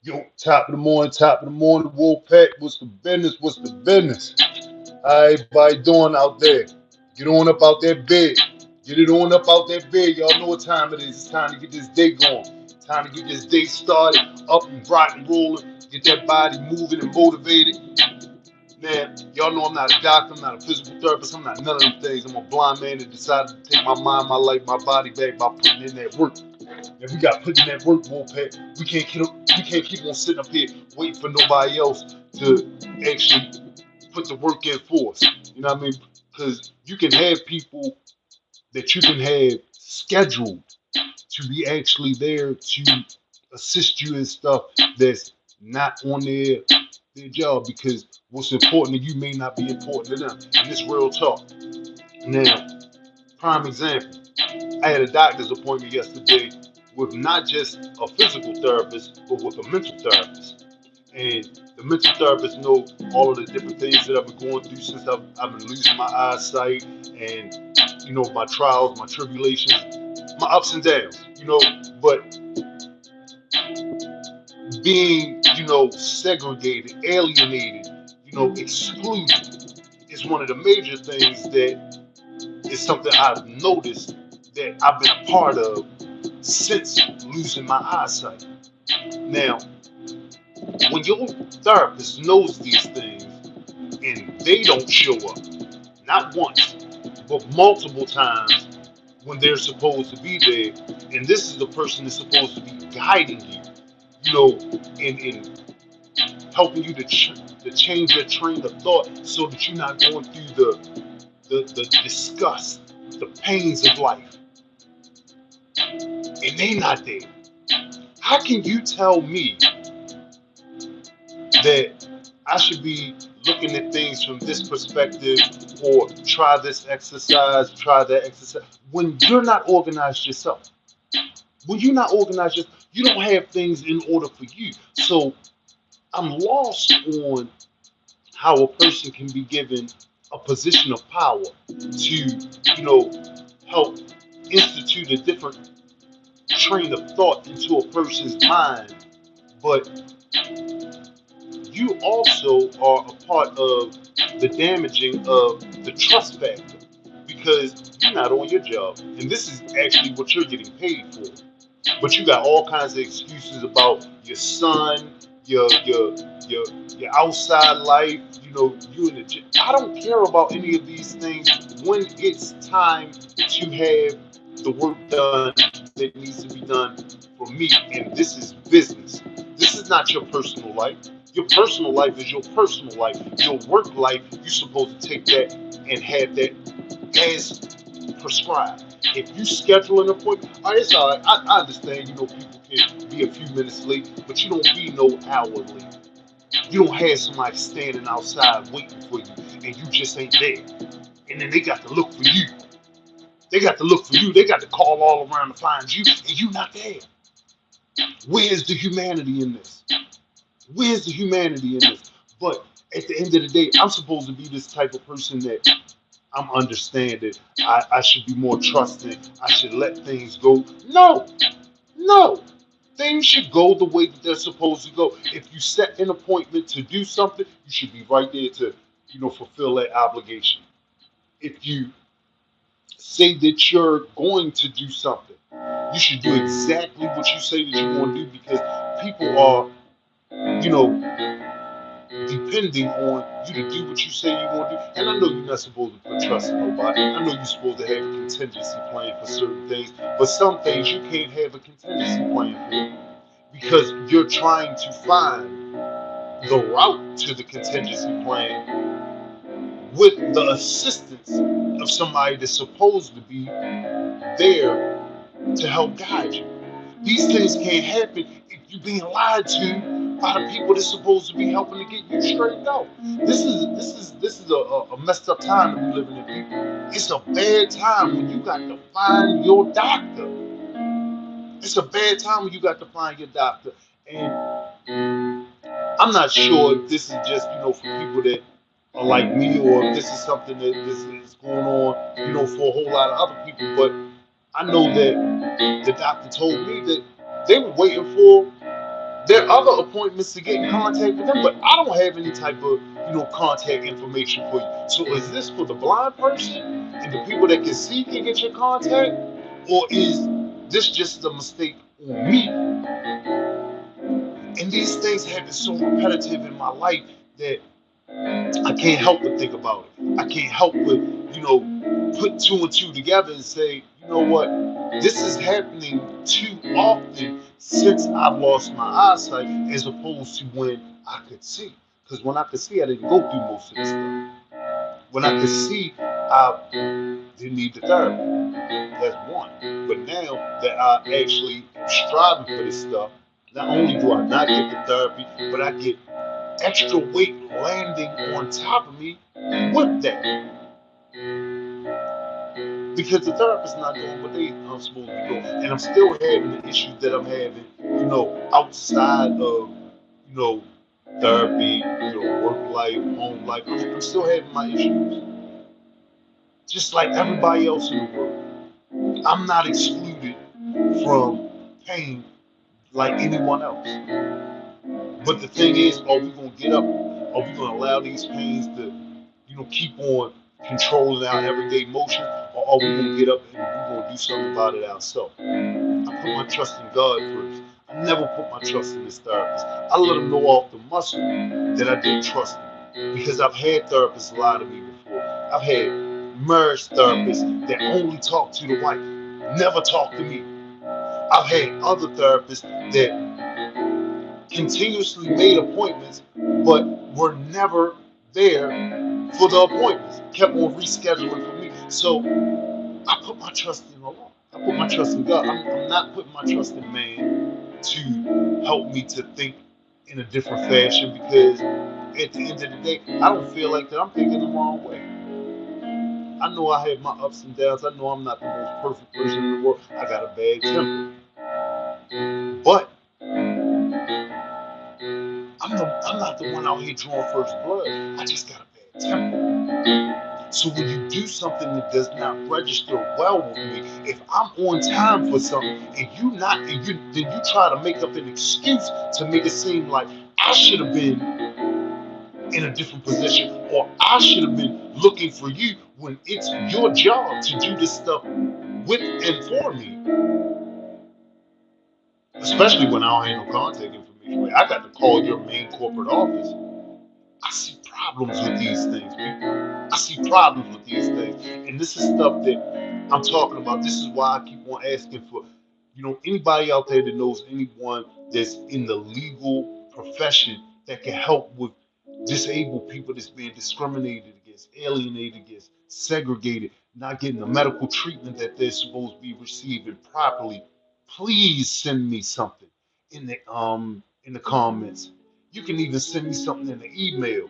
Yo, top of the morning, Wolfpack. What's the business? What's the business? How everybody doing out there? Get on up out that bed. Get it on up out that bed. Y'all know what time it is. It's time to get this day going. Time to get this day started, up and rock and rolling. Get that body moving and motivated. Man, y'all know I'm not a doctor, I'm not a physical therapist, I'm not none of them things. I'm a blind man that decided to take my mind, my life, my body back by putting in that work. And we got put in that work, Wolfpack. We can't keep on sitting up here waiting for nobody else to actually put the work in for us. You know what I mean? Because you can have people that you can have scheduled to be actually there to assist you in stuff that's not on their job, because what's important to you may not be important to them. And it's real talk. Now, prime example. I had a doctor's appointment yesterday with not just a physical therapist, but with a mental therapist. And the mental therapist know all of the different things that I've been going through since I've been losing my eyesight, and my trials, my tribulations, my ups and downs. But being segregated, alienated, excluded is one of the major things that is something I've noticed that I've been a part of since losing my eyesight. Now, when your therapist knows these things and they don't show up, not once, but multiple times when they're supposed to be there, and this is the person that's supposed to be guiding you, in helping you to change your train of thought so that you're not going through the disgust, the pains of life, and they not there. How can you tell me that I should be looking at things from this perspective, or try this exercise, try that exercise, when you're not organized yourself? When you're not organized, you don't have things in order for you. So I'm lost on how a person can be given a position of power to, help institute a different train of thought into a person's mind, but you also are a part of the damaging of the trust factor, because you're not on your job, and this is actually what you're getting paid for. But you got all kinds of excuses about your son, your your outside life. You in the gym. I don't care about any of these things when it's time to have the work done that needs to be done for me. And this is business. This is not your personal life. Your personal life is your personal life. Your work life, you're supposed to take that and have that as prescribed. If you schedule an appointment, it's all right. I understand, people can be a few minutes late, but you don't be no hour late. You don't have somebody standing outside waiting for you and you just ain't there. And then they got to look for you. They got to look for you. They got to call all around to find you, and you not there. Where's the humanity in this? Where's the humanity in this? But at the end of the day, I'm supposed to be this type of person that I'm understanding. I should be more trusting. I should let things go. No, no. Things should go the way that they're supposed to go. If you set an appointment to do something, you should be right there to, fulfill that obligation. If you say that you're going to do something, you should do exactly what you say that you're going to do, because people are, you know, depending on you to do what you say you're going to do. And I know you're not supposed to put trust in nobody. I know you're supposed to have a contingency plan for certain things, but some things you can't have a contingency plan for, because you're trying to find the route to the contingency plan with the assistance of somebody that's supposed to be there to help guide you. These things can't happen if you're being lied to by the people that's supposed to be helping to get you straightened out. This is a messed up time that we living in, people. It's a bad time when you got to find your doctor. It's a bad time when you got to find your doctor. And I'm not sure if this is just, for people that are like me, or if this is something that this is going on, for a whole lot of other people. But I know that the doctor told me that they were waiting for There are other appointments to get in contact with them, but I don't have any type of contact information for you. So is this for the blind person and the people that can see can get your contact, or is this just a mistake on me? And these things have been so repetitive in my life that I can't help but think about it. I can't help but, put two and two together and say, you know what? This is happening too often since I've lost my eyesight as opposed to when I could see. Because when I could see, I didn't go through most of this stuff. When I could see, I didn't need the therapy. That's one. But now that I actually am striving for this stuff, not only do I not get the therapy, but I get extra weight landing on top of me with that. Because the therapist's not doing what they are supposed to be doing. And I'm still having the issues that I'm having, outside of, you know, therapy, work life, home life. I'm still having my issues. Just like everybody else in the world. I'm not excluded from pain like anyone else. But the thing is, are we gonna get up? Are we gonna allow these pains to, keep on controlling our everyday motions, or are we gonna get up and we're gonna do something about it ourselves? I put my trust in God first. I never put my trust in this therapist. I let him know off the muscle that I didn't trust him because I've had therapists lie to me before. I've had marriage therapists that only talk to the wife, never talk to me. I've had other therapists that continuously made appointments, but were never there for the appointments. Kept on rescheduling for me. So I put my trust in the Lord. I put my trust in God. I'm not putting my trust in man to help me to think in a different fashion because at the end of the day, I don't feel like that I'm thinking the wrong way. I know I have my ups and downs. I know I'm not the most perfect person in the world. I got a bad temper. But I'm not the one out here drawing first blood. I just got a bad temper. So when you do something that does not register well with me, if I'm on time for something and you not, then you try to make up an excuse to make it seem like I should have been in a different position or I should have been looking for you when it's your job to do this stuff with and for me. Especially when I don't have no contact information. Like, I got to call your main corporate office. I see problems with these things, people. I see problems with these things. And this is stuff that I'm talking about. This is why I keep on asking for, anybody out there that knows anyone that's in the legal profession that can help with disabled people that's being discriminated against, alienated against, segregated, not getting the medical treatment that they're supposed to be receiving properly. Please send me something in the comments. You can even send me something in the email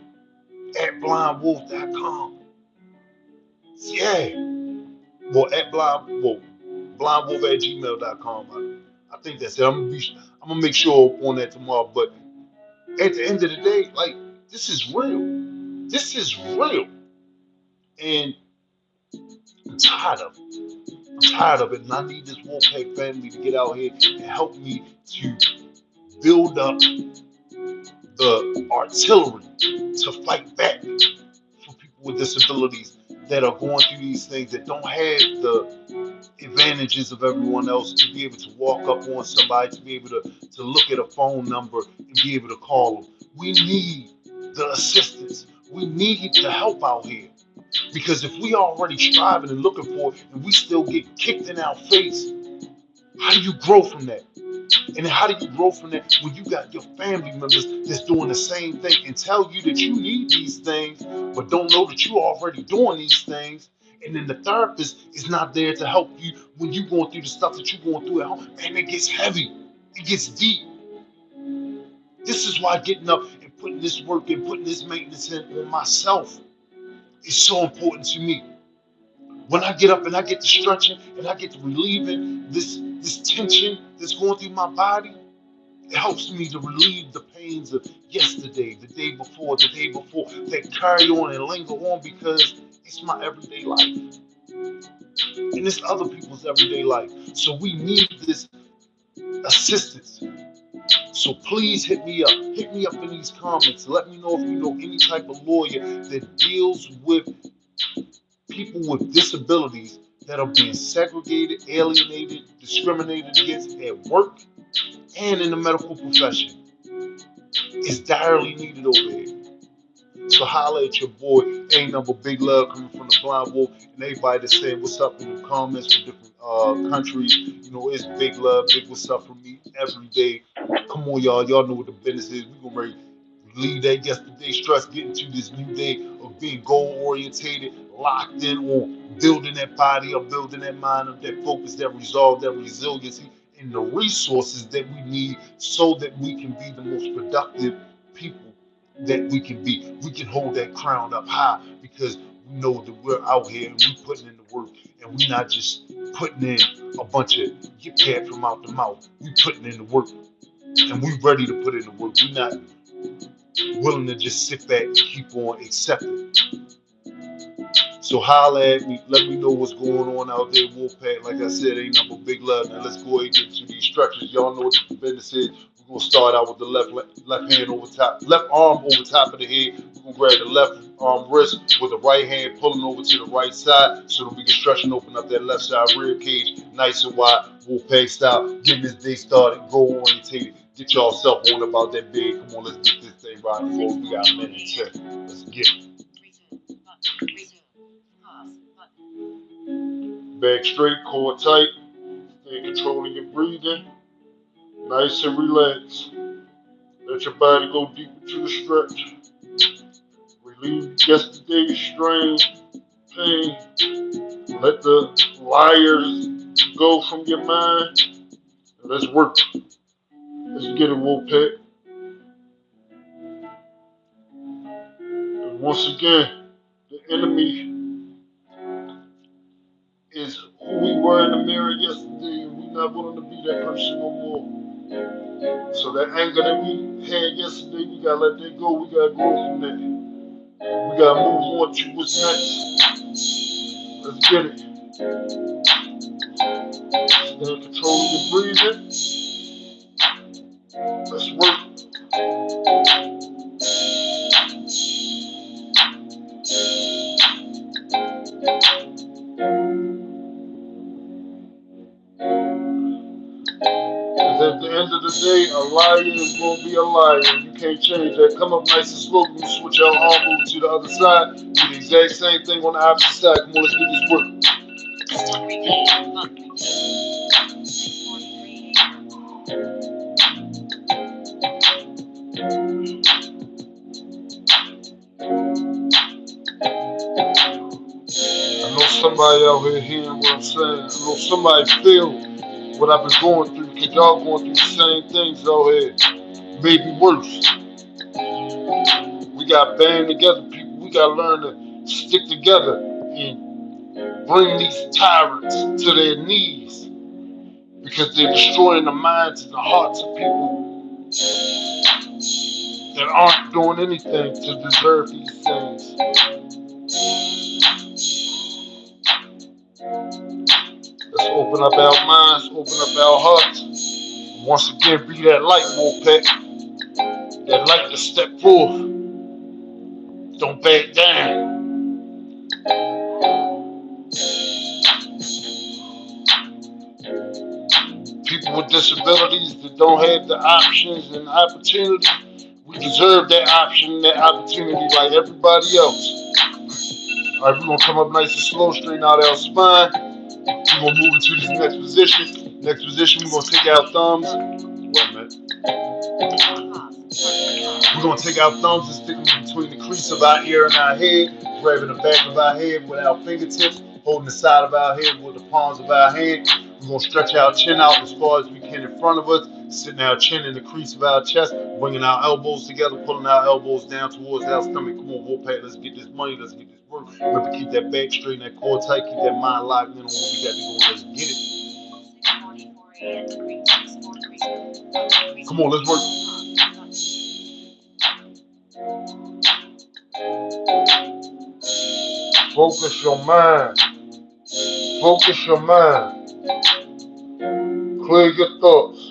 at blindwolf.com. Yeah. Well, blindwolf at gmail.com. I think that's it. I'm gonna make sure on that tomorrow. But at the end of the day, like, this is real. This is real. And I'm tired of it. I'm tired of it. And I need this Wolfpack family to get out here and help me to build up the artillery to fight back for people with disabilities that are going through these things that don't have the advantages of everyone else to be able to walk up on somebody, to be able to look at a phone number and be able to call them. We need the assistance. We need the help out here. Because if we already striving and looking for it and we still get kicked in our face, how do you grow from that? And how do you grow from that when you got your family members that's doing the same thing and tell you that you need these things, but don't know that you're already doing these things? And then the therapist is not there to help you when you're going through the stuff that you're going through at home. Man, it gets heavy. It gets deep. This is why getting up and putting this work and putting this maintenance in on myself is so important to me. When I get up and I get to stretching and I get to relieving this tension that's going through my body, it helps me to relieve the pains of yesterday, the day before that carry on and linger on because it's my everyday life. And it's other people's everyday life. So we need this assistance. So please hit me up. Hit me up in these comments. Let me know if you know any type of lawyer that deals with people with disabilities that are being segregated, alienated, discriminated against at work and in the medical profession. It's direly needed over here. So holla at your boy. Ain't number big love coming from the Blind Wolf and everybody that's saying what's up in the comments from different countries. You know, it's big love, big what's up from me every day. Come on, y'all. Y'all know what the business is. We gonna ready leave that yesterday stress, get into this new day of being goal orientated, locked in on building that body up, building that mind up, that focus, that resolve, that resiliency, and the resources that we need so that we can be the most productive people that we can be. We can hold that crown up high because we know that we're out here and we putting in the work and we not just putting in a bunch of get cat from out the mouth. We putting in the work and we ready to put in the work. We not willing to just sit back and keep on accepting. So holla at me. Let me know what's going on out there, Wolfpack. Like I said, ain't nothing but big love. Now let's go ahead and get into these structures. Y'all know what the business is. We're gonna start out with the left hand over top, left arm over top of the head. We're gonna grab the left arm wrist with the right hand pulling over to the right side so that we can stretch and open up that left side rib cage nice and wide, Wolfpack style. Getting this day started, go orientated. Get yourself on about that big. Come on, let's get this thing right. We got a minute to let's get it. Back straight, core tight. Stay controlling your breathing. Nice and relaxed. Let your body go deep into the stretch. Relieve yesterday's strain, pain. Let the liars go from your mind. And let's work. Let's get it, Wolfpack. And once again, the enemy is who we were in the mirror yesterday, and we're not willing to be that person no more. So that anger that we had yesterday, we gotta let that go. We gotta grow from that. We gotta move on to what's next. Let's get it. Stay in control of your breathing. Let's work. Because at the end of the day, a liar is going to be a liar. You can't change that. Come up nice and slow. You switch your arm over to the other side. Do the exact same thing on the opposite side. Come on, let's get this work. I know somebody out here hearing what I'm saying. I know somebody feel what I've been going through because y'all going through the same things out here. Maybe worse. We got band together, people. We got to learn to stick together and bring these tyrants to their knees because they're destroying the minds and the hearts of people that aren't doing anything to deserve these things. Let's open up our minds, open up our hearts. Once again, be that light, Wolfpack. That light to step forth. Don't back down. People with disabilities that don't have the options and opportunity, we deserve that option and that opportunity like everybody else. All right, we're going to come up nice and slow, straighten out our spine. We're going to move into this next position. Next position, we're going to take our thumbs. Wait a minute. We're going to take our thumbs and stick them between the crease of our ear and our head, grabbing the back of our head with our fingertips, holding the side of our head with the palms of our hand. We're going to stretch our chin out as far as we can in front of us, sitting our chin in the crease of our chest, bringing our elbows together, pulling our elbows down towards our stomach. Come on, Wolfpack, let's get this money, let's get this work. Remember, keep that back straight and that core tight, keep that mind locked in on what we got to go. Let's get it. Come on, let's work. Focus your mind. Focus your mind. Clear your thoughts.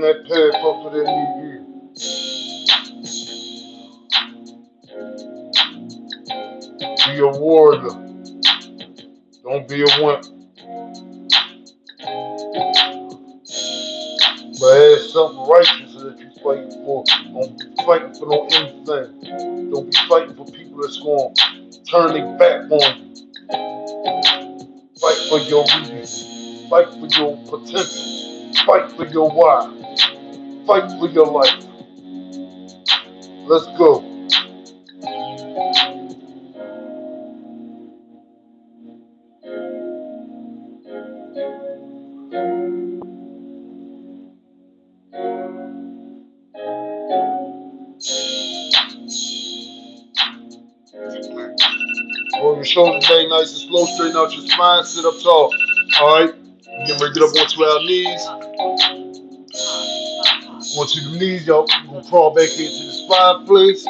that path up to that knee here. Be a warrior. Don't be a wimp. But have something righteous that you fighting for. Don't be fighting for no anything. Don't be fighting for people that's going to turn their back on you. Fight for your reason. Fight for your potential. Fight for your why. Fight for your life. Let's go. Roll your shoulders very nice and slow. Straighten out your spine. Sit up tall. Alright. Get ready to get up onto our knees. Onto the knees, y'all. We're going to crawl back into this fireplace.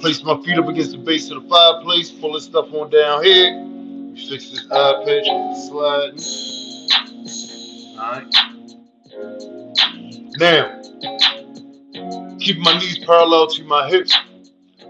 Place my feet up against the base of the fireplace. Pull this stuff on down here. Fix this eye patch. Sliding. Alright. Now, keep my knees parallel to my hips.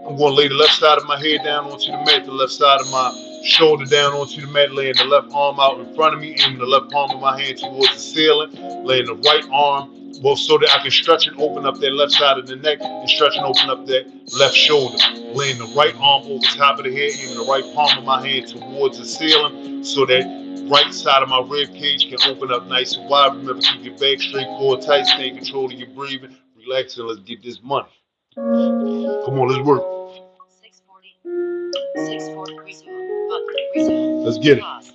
I'm going to lay the left side of my head down onto the mat, the left side of my shoulder down onto the mat, laying the left arm out in front of me, aiming the left palm of my hand towards the ceiling, laying the right arm, well, so that I can stretch and open up that left side of the neck and stretch and open up that left shoulder, laying the right arm over top of the head, aiming the right palm of my hand towards the ceiling, so that right side of my rib cage can open up nice and wide. Remember, keep your back straight, core tight, stay in control of your breathing, relax, and let's get this money. Come on, let's work. 640. Resume. Button. Resume. Let's get it. Pause.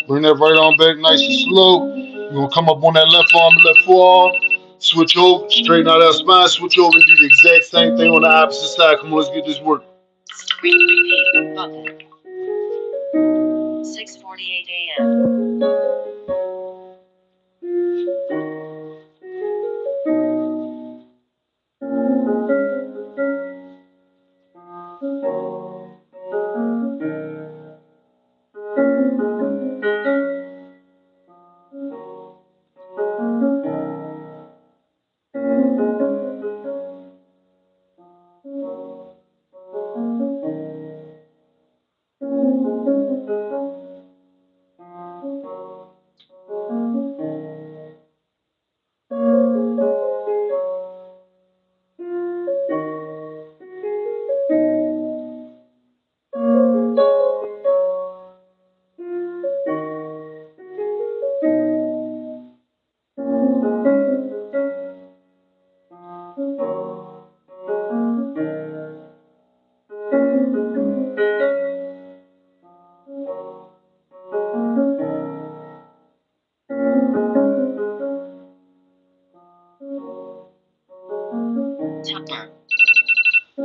Bring that right arm back nice and slow. You're going to come up on that left arm and left forearm. Switch over, straighten out that spine, switch over and do the exact same thing on the opposite side. Come on, let's get this work. Repeat button. 6:48 a.m.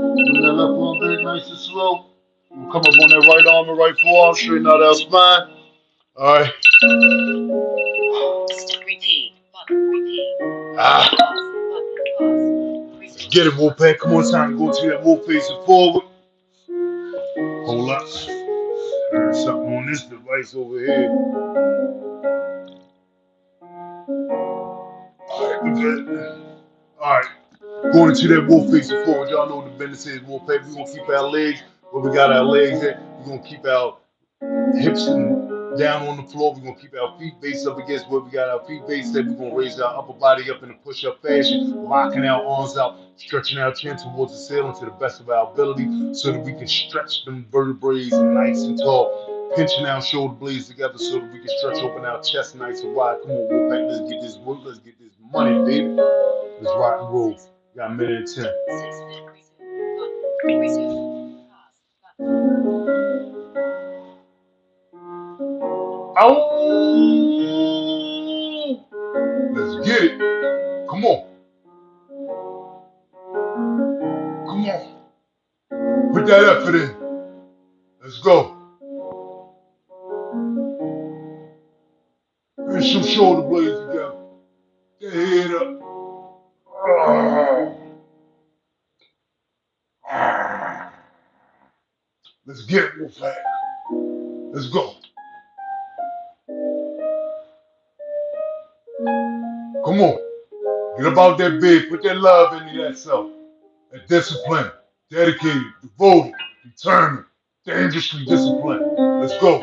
Bring that left arm back nice and slow. We'll come up on that right arm and right forearm, straighten out our spine. All right. Repeat. Repeat. Let's get it, Wolfpack. Come on, it's time to go to that wolf facing forward. Hold up. There's something on this device over here. All right, we good. All right. Going into that wolf facing forward. Y'all know what the business is, Wolfpack. We're going to keep our legs where we got our legs at. We're gonna keep our hips down on the floor. We're gonna keep our feet based up against where we got our feet based at. We're gonna raise our upper body up in a push-up fashion, locking our arms out, stretching our chin towards the ceiling to the best of our ability so that we can stretch them vertebrae nice and tall, pinching our shoulder blades together so that we can stretch open our chest nice and wide. Come on, Wolfpack, let's get this work, let's get this money, baby. Let's rock and roll. Got a minute and 10. Oh, let's get it. Come on. Come on. Put that effort in. Let's go. Bring some shoulder blades together. The head up. Let's get it, Wolfpack. Let's go. Come on. Get up out that bed. Put that love into that self. That discipline. Dedicated. Devoted. Determined. Dangerously disciplined. Let's go.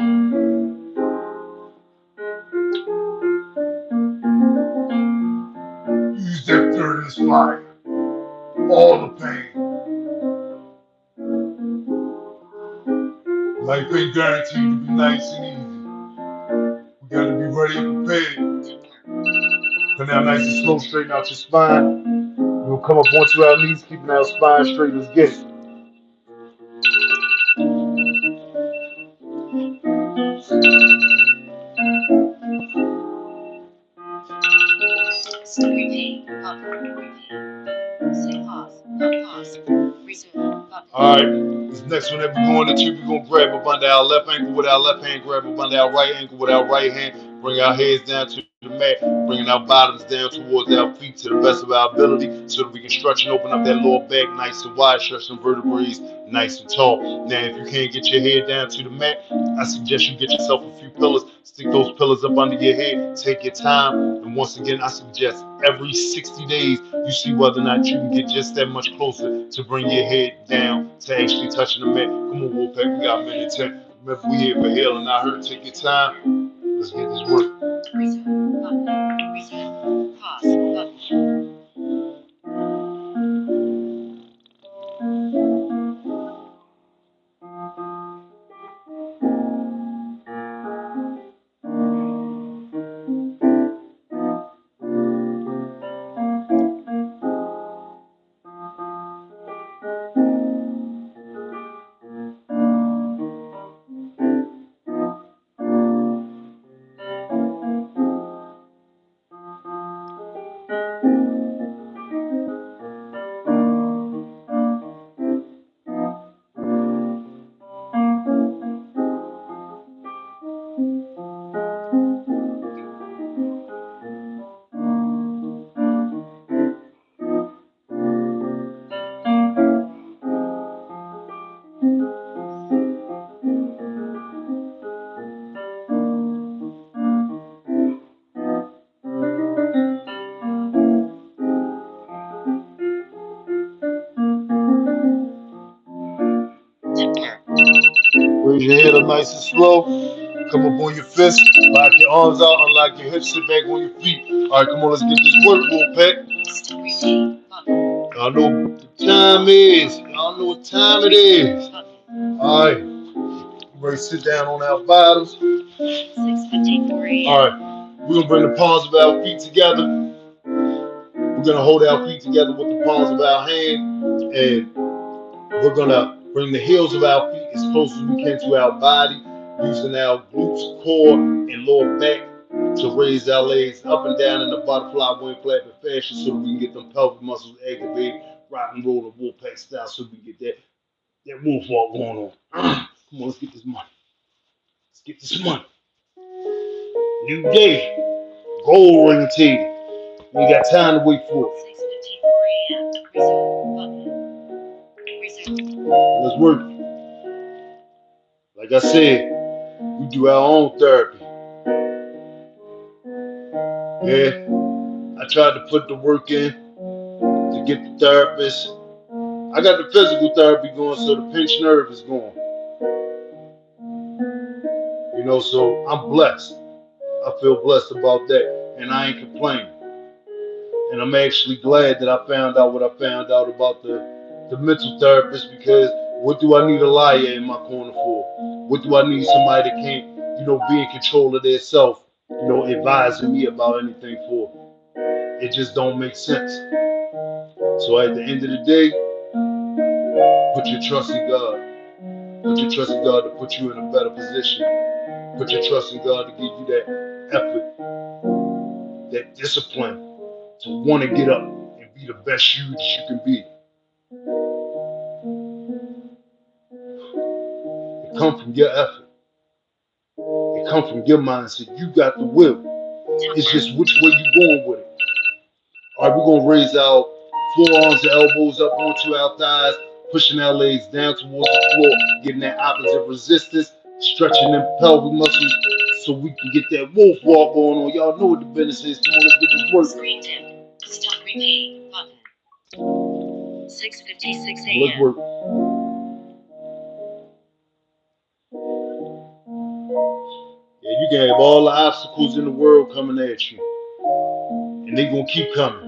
Use that furnace fire. All the pain. Life ain't guaranteed to be nice and easy. We gotta be ready and prepared. Come down nice and slow, straighten out your spine. We'll come up onto our knees, keeping our spine straight. Let's get it. Alright, this next one that we're going into, we're going to grab up under our left ankle with our left hand, grab up under our right ankle with our right hand, bring our heads down to the mat, bringing our bottoms down towards our feet to the best of our ability so that we can stretch and open up that lower back nice and wide, stretch some vertebrae nice and tall. Now, if you can't get your head down to the mat, I suggest you get yourself a few pillows, stick those pillows up under your head, take your time, and once again, I suggest every 60 days, you see whether or not you can get just that much closer to bring your head down to actually touching the mat. Come on, Wolfpack, we got a minute 10. Remember, we here for healing, not hurt. Take your time. Let's get this work. Raise your head up nice and slow. Come up on your fists. Lock your arms out. Unlock your hips. Sit back on your feet. All right, come on. Let's get this work, Wolfpack. Y'all know what the time is. Y'all know what time it is. All right. Ready to sit down on our bottoms. 6:53. All right. We're going to bring the palms of our feet together. We're going to hold our feet together with the palms of our hand. And we're going to bring the heels of our feet as close as we can to our body, using our glutes, core, and lower back to raise our legs up and down in the butterfly wing flapping fashion so that we can get them pelvic muscles activated, rock and roll the Wolfpack style so we can get that wolf walk going on. Come on, let's get this money. Let's get this money. New day. Goal orientated. We got time to wait for it. Let's work. Like I said, we do our own therapy. Yeah, I tried to put the work in to get the therapist. I got the physical therapy going, so the pinched nerve is going. So I'm blessed. I feel blessed about that, and I ain't complaining. And I'm actually glad that I found out what I found out about the mental therapist, because what do I need a liar in my corner for? What do I need somebody that can't, be in control of their self, advising me about anything for? It just don't make sense. So at the end of the day, put your trust in God. Put your trust in God to put you in a better position. Put your trust in God to give you that effort, that discipline to want to get up and be the best you that you can be. It comes from your effort. It comes from your mindset. You got the will. It's just which way you going with it. All right, we're gonna raise our forearms and elbows up onto our thighs, pushing our legs down towards the floor, getting that opposite resistance, stretching them pelvic muscles so we can get that wolf walk going on. Y'all know what the business is. Come on, let's get this work. Screen tip. Stop repeat button. 6:56 a.m. Let's work. Yeah, you can have all the obstacles in the world coming at you, and they gonna keep coming.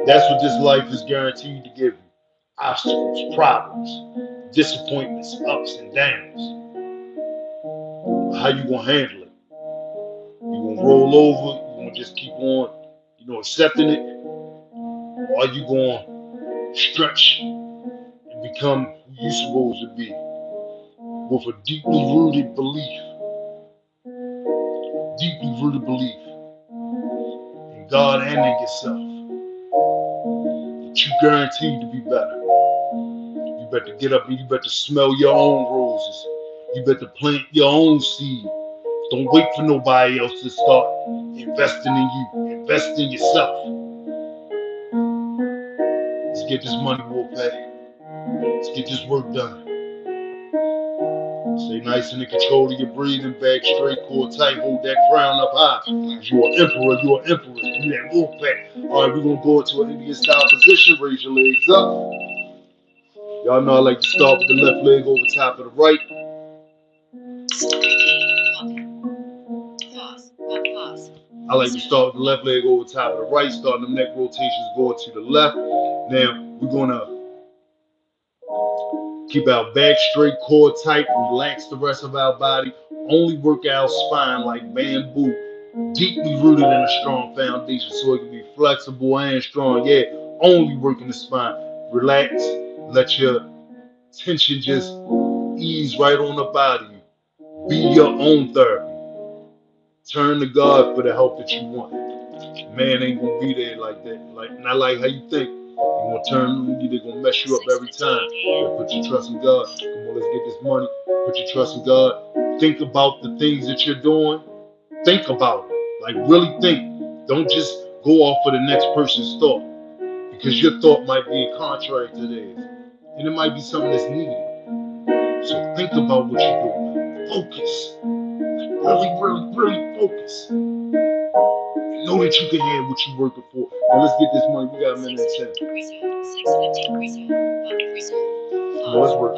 That's what this life is guaranteed to give you. Obstacles, problems, disappointments, ups and downs. How you gonna handle it? You gonna roll over? You gonna just keep on, accepting it? Or are you gonna stretch and become who you supposed to be with a deeply rooted belief in God and in yourself that you guaranteed to be better. You better get up and you better smell your own roses. You better plant your own seed. Don't wait for nobody else to start investing in you. Invest in yourself. Let's get this money, Wolfpack. Let's get this work done. Stay nice and in control of your breathing. Back straight, core tight. Hold that crown up high. You're an emperor. You're an empress. You that Wolfpack. All right, we're going to go into an Indian style position. Raise your legs up. Y'all know I like to start with the left leg over top of the right. I like to start with the left leg over top of the right, starting the neck rotations going to the left. Now, we're going to keep our back straight, core tight, relax the rest of our body. Only work our spine like bamboo, deeply rooted in a strong foundation so it can be flexible and strong. Yeah, only working the spine. Relax, let your tension just ease right on up out of you. Be your own therapy. Turn to God for the help that you want. Man ain't gonna be there like that. Not like how you think. You gonna turn, they're gonna mess you up every time. But put your trust in God. Come on, let's get this money. Put your trust in God. Think about the things that you're doing. Think about it. Like really think. Don't just go off of the next person's thought. Because your thought might be contrary to theirs. And it might be something that's needed. So think about what you're doing. Focus. Really focus. Know that you can have what you're working for. Now let's get this money. We got a minute and 10. 6:50. Now let's work.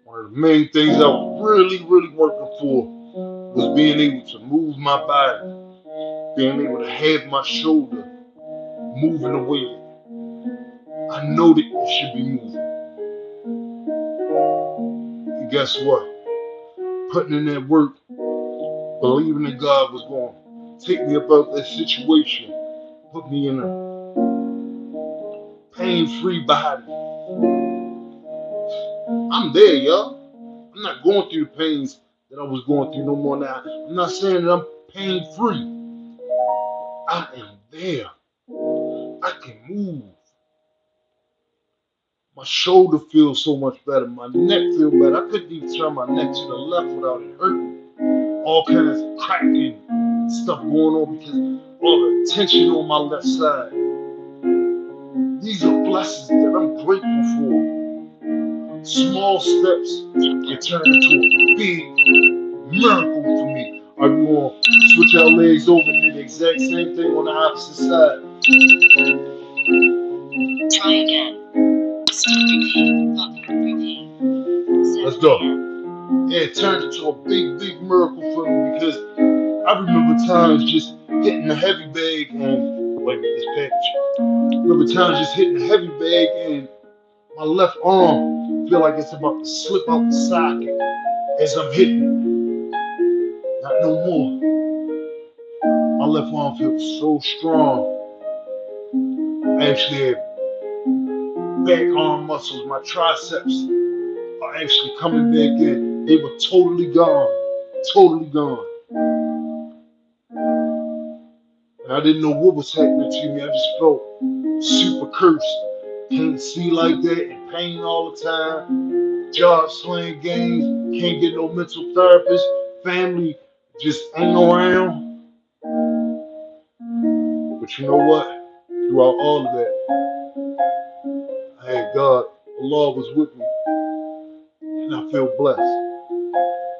One of the main things I was really working for was being able to move my body, being able to have my shoulder moving the way I know that it should be moving. And guess what? Putting in that work, believing that God was going to take me about that situation, put me in a pain-free body. I'm there, y'all. I'm not going through the pains that I was going through no more now. I'm not saying that I'm pain-free. I am there. I can move. My shoulder feels so much better. My neck feels better. I couldn't even turn my neck to the left without it hurting. All kinds of cracking stuff going on because all the tension on my left side. These are blessings that I'm grateful for. Small steps can turn into a big miracle for me. Are we going to switch our legs over and do the exact same thing on the opposite side? Try again. Stop repeat button. Repeat. Let's go. Yeah, it turned into a big, big miracle for me because I remember times just hitting the heavy bag and wait, this patch. Remember times just hitting the heavy bag and my left arm feel like it's about to slip out the socket as I'm hitting. Not no more. My left arm feels so strong. I actually have back arm muscles, my triceps are actually coming back in. They were totally gone. Totally gone. And I didn't know what was happening to me. I just felt super cursed. Can't see like that, in pain all the time. Job slaying games, can't get no mental therapist. Family just ain't around. But you know what? Throughout all of that, I had God, Allah was with me, and I feel blessed.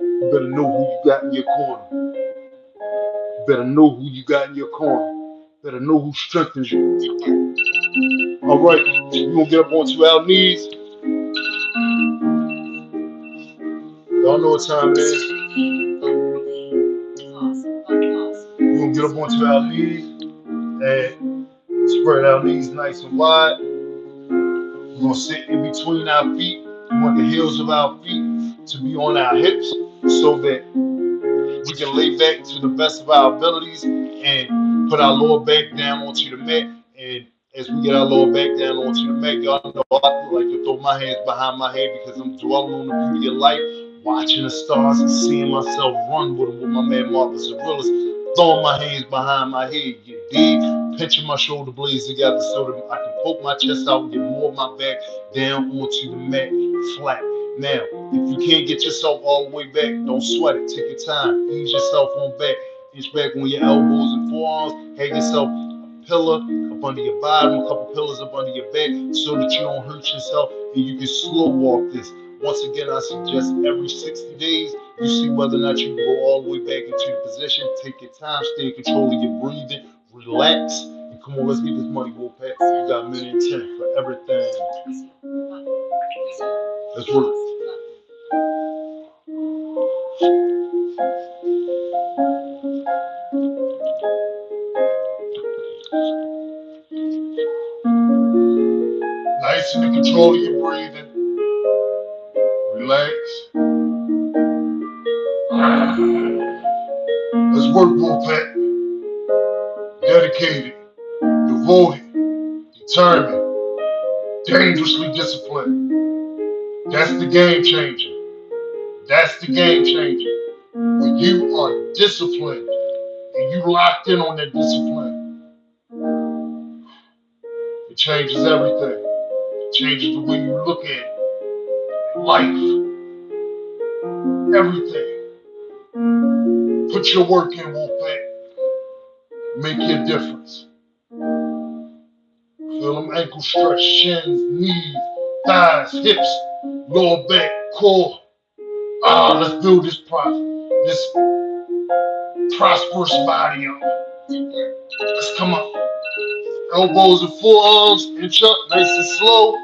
You better know who you got in your corner. You better know who you got in your corner. You better know who strengthens you. All right, we're gonna get up onto our knees. Y'all know what time it is. We're gonna get up onto our knees and spread our knees nice and wide. We're gonna sit in between our feet. We want the heels of our feet to be on our hips so that we can lay back to the best of our abilities and put our lower back down onto the mat. And as we get our lower back down onto the mat, y'all know I like to throw my hands behind my head because I'm dwelling on the beauty of life, watching the stars and seeing myself run with them with my man Marcus Aurelius, throwing my hands behind my head, you dig? Pinching my shoulder blades together so that I can poke my chest out and get more of my back down onto the mat flat. Now, if you can't get yourself all the way back, don't sweat it. Take your time. Ease yourself on back. Inch back on your elbows and forearms. Have yourself a pillar up under your bottom, a couple pillars up under your back so that you don't hurt yourself and you can slow walk this. Once again, I suggest every 60 days, you see whether or not you can go all the way back into the position. Take your time, stay in control of your breathing, relax, and come on, let's get this money, Wolfpack. You got a minute and 10 for everything. Let's work. Nice and in control of your breathing. Relax. Let's work, Wolfpack. Dedicated, devoted, determined, dangerously disciplined. That's the game changer. That's the game changer. When you are disciplined and you locked in on that discipline, it changes everything. It changes the way you look at life, everything. Put your work in, Wolfpack. Make your difference. Feel them ankles stretch, shins, knees, thighs, hips, lower back, core. Let's build this prosperous body up. Let's come up. Elbows and forearms, inch up, nice and slow.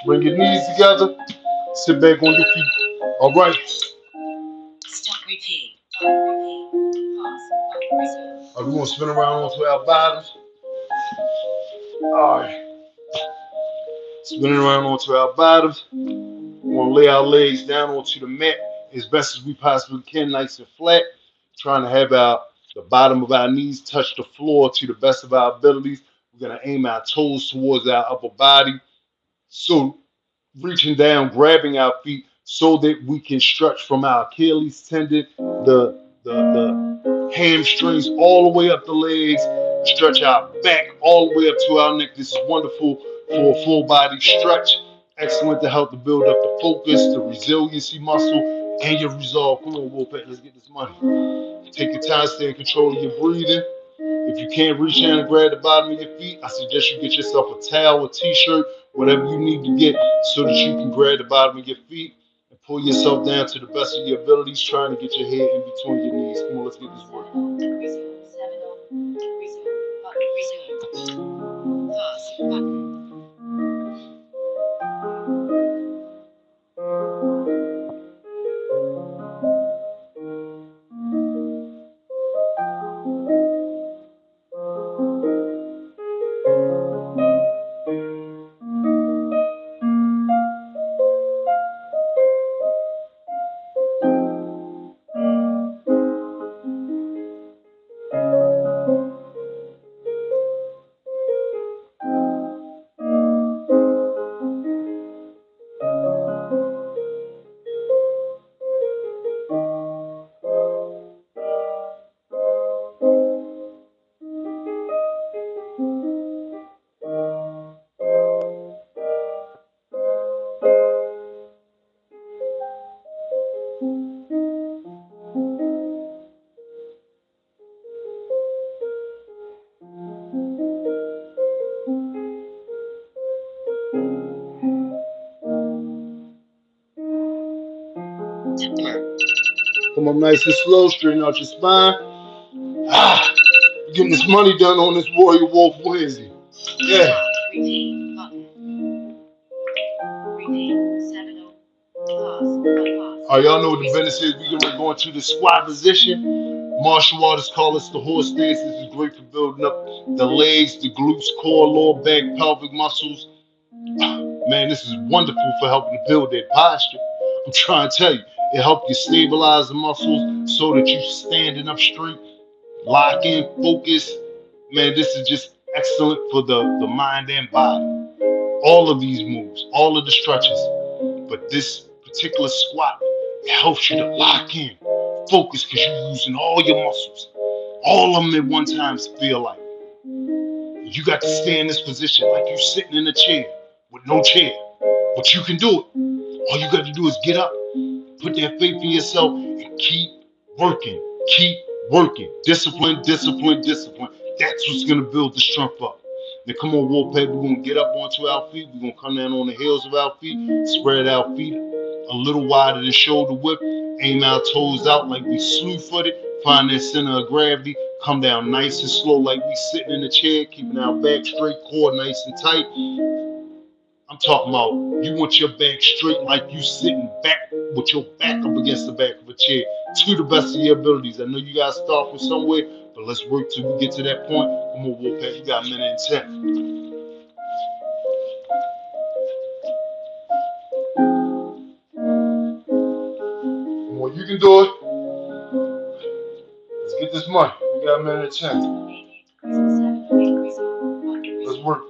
Bring your knees together. Sit back on your feet. All right. Stop repeat. Repeat. Pause. Resume. We're gonna spin around onto our bottoms. All right. Spinning around onto our bottoms. We're gonna lay our legs down onto the mat as best as we possibly can, nice and flat. Trying to have the bottom of our knees touch the floor to the best of our abilities. We're gonna aim our toes towards our upper body. So reaching down, grabbing our feet so that we can stretch from our Achilles tendon, the hamstrings all the way up the legs, stretch our back all the way up to our neck. This is wonderful for a full body stretch. Excellent to help to build up the focus, the resiliency muscle, and your resolve. Come on, Wolfpack, let's get this money. Take your time, stay in control of your breathing. If you can't reach in and grab the bottom of your feet, I suggest you get yourself a towel, a t-shirt, whatever you need to get so that you can grab the bottom of your feet and pull yourself down to the best of your abilities, trying to get your head in between your knees. Come on, let's get this work. Resume. 7 on. Resume. Button. Resume. Pause. Button. Timer. Come up nice and slow, straighten out your spine. You're getting this money done on this Warrior Wolf Wednesday. Yeah. Repeat. Button. Repeat. 7 Pause. All right, y'all know what the business is. We're gonna go into the squat position. Martial artists call this the horse stance. This is great for building up the legs, the glutes, core, lower back, pelvic muscles. Man, this is wonderful for helping to build that posture. I'm trying to tell you, it helps you stabilize the muscles so that you're standing up straight, lock in, focus. Man, this is just excellent for the mind and body. All of these moves, all of the stretches. But this particular squat, it helps you to lock in, focus, because you're using all your muscles. All of them at one time feel like. You got to stay in this position like you're sitting in a chair with no chair. But you can do it. All you got to do is get up, put that faith in yourself, and keep working. Keep working. Discipline, discipline, discipline. That's what's going to build the strength up. Now come on, Wolfpack, we're going to get up onto our feet. We're going to come down on the heels of our feet, spread our feet a little wider than shoulder width, aim our toes out like we slew-footed, find that center of gravity, come down nice and slow like we sitting in a chair, keeping our back straight, core nice and tight. I'm talking about you want your back straight like you sitting back with your back up against the back of a chair to the best of your abilities. I know you guys start from somewhere, but let's work till we get to that point. Come on, Wolfpack, you got a minute and 10. Come on, you can do it. Let's get this money. We got a minute and 10. Let's work.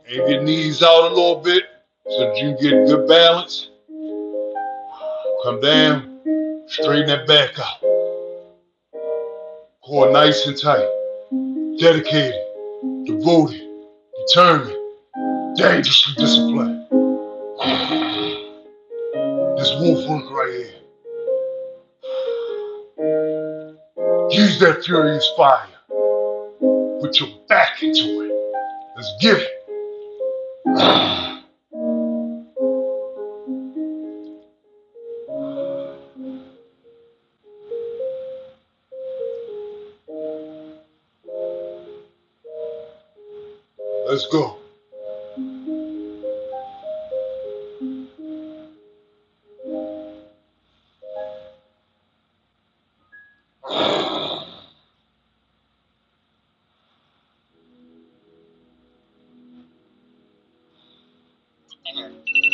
Aim your knees out a little bit so that you get good balance. Come down, straighten that back out. Core nice and tight. Dedicated, devoted, determined, dangerously disciplined. This wolf work right here. Use that furious fire. Put your back into it. Let's get it. Let's go.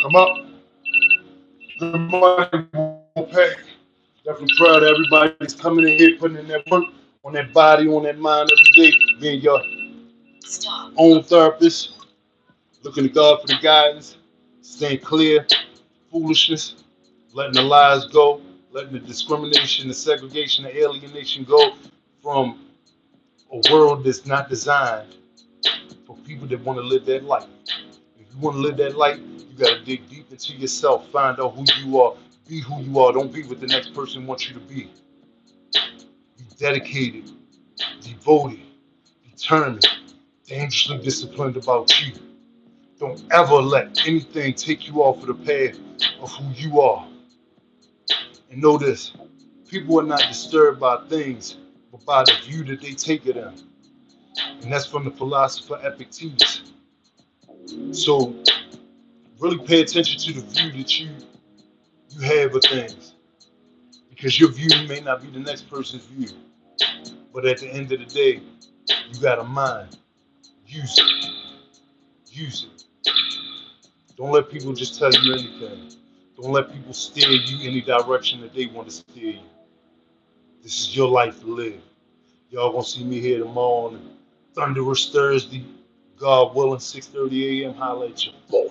Come up. Good morning, Wolfpack. Definitely proud of everybody that's coming in here, putting in that work on that body, on that mind every day. Being your own therapist, looking to God for the guidance, staying clear, foolishness, letting the lies go, letting the discrimination, the segregation, the alienation go from a world that's not designed for people that want to live that life. If you want to live that life, you got to dig deep into yourself, find out who you are, be who you are. Don't be what the next person wants you to be. Be dedicated, devoted, determined, dangerously disciplined about you. Don't ever let anything take you off of the path of who you are. And know this, people are not disturbed by things, but by the view that they take of them. And that's from the philosopher Epictetus. So really pay attention to the view that you have of things. Because your view may not be the next person's view. But at the end of the day, you got a mind. Use it. Use it. Don't let people just tell you anything. Don't let people steer you any direction that they want to steer you. This is your life to live. Y'all gonna see me here tomorrow on Thunderous Thursday. God willing, 6:30 a.m. Holla at your boy.